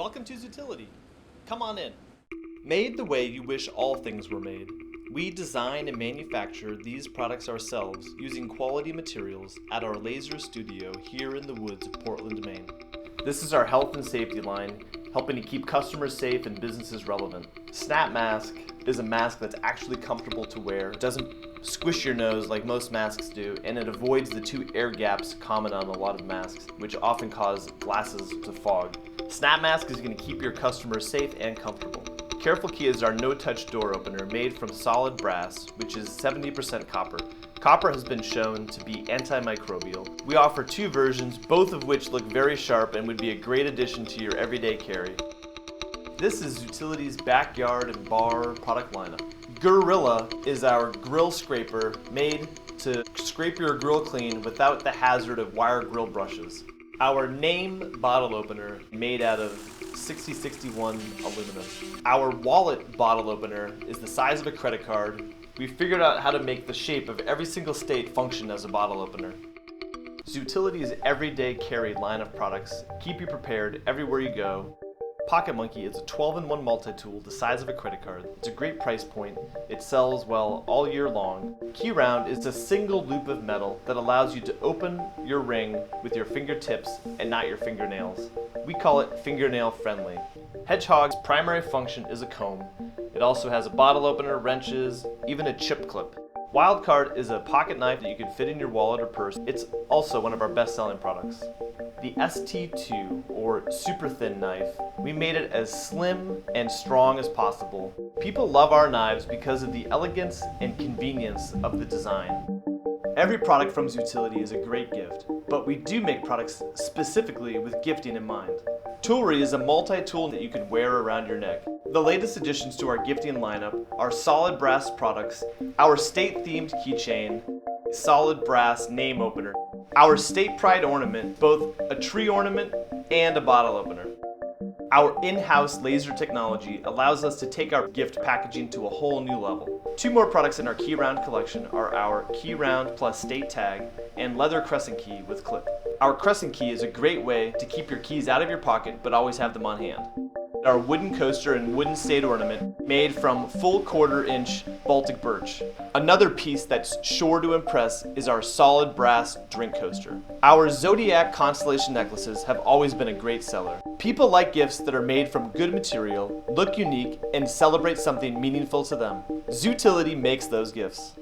Welcome to Zootility. Come on in. Made the way you wish all things were made. We design and manufacture these products ourselves using quality materials at our laser studio here in the woods of Portland, Maine. This is our health and safety line, helping to keep customers safe and businesses relevant. Snap Mask is a mask that's actually comfortable to wear. It doesn't squish your nose like most masks do, and it avoids the two air gaps common on a lot of masks, which often cause glasses to fog. Snap Mask is going to keep your customers safe and comfortable. Careful Key is our no-touch door opener made from solid brass, which is 70% copper. Copper has been shown to be antimicrobial. We offer two versions, both of which look very sharp and would be a great addition to your everyday carry. This is Zootility's backyard and bar product lineup. Gorilla is our grill scraper made to scrape your grill clean without the hazard of wire grill brushes. Our Name bottle opener made out of 6061 aluminum. Our Wallet bottle opener is the size of a credit card. We figured out how to make the shape of every single state function as a bottle opener. Zootility's everyday carry line of products keep you prepared everywhere you go. Pocket Monkey is a 12-in-1 multi-tool the size of a credit card. It's a great price point. It sells well all year long. Key Round is a single loop of metal that allows you to open your ring with your fingertips and not your fingernails. We call it fingernail friendly. Hedgehog's primary function is a comb. It also has a bottle opener, wrenches, even a chip clip. Wildcard is a pocket knife that you can fit in your wallet or purse. It's also one of our best-selling products. The ST2, or super thin knife, we made it as slim and strong as possible. People love our knives because of the elegance and convenience of the design. Every product from Zootility is a great gift, but we do make products specifically with gifting in mind. Toolery is a multi-tool that you can wear around your neck. The latest additions to our gifting lineup are solid brass products, our state-themed keychain, solid brass name opener, our state pride ornament, both a tree ornament and a bottle opener. Our in-house laser technology allows us to take our gift packaging to a whole new level. Two more products in our Key Round collection are our Key Round plus state tag and leather Crescent Key with clip. Our Crescent Key is a great way to keep your keys out of your pocket but always have them on hand. Our wooden coaster and wooden state ornament made from full 1/4-inch Baltic birch. Another piece that's sure to impress is our solid brass drink coaster. Our Zodiac constellation necklaces have always been a great seller. People like gifts that are made from good material, look unique, and celebrate something meaningful to them. Zootility makes those gifts.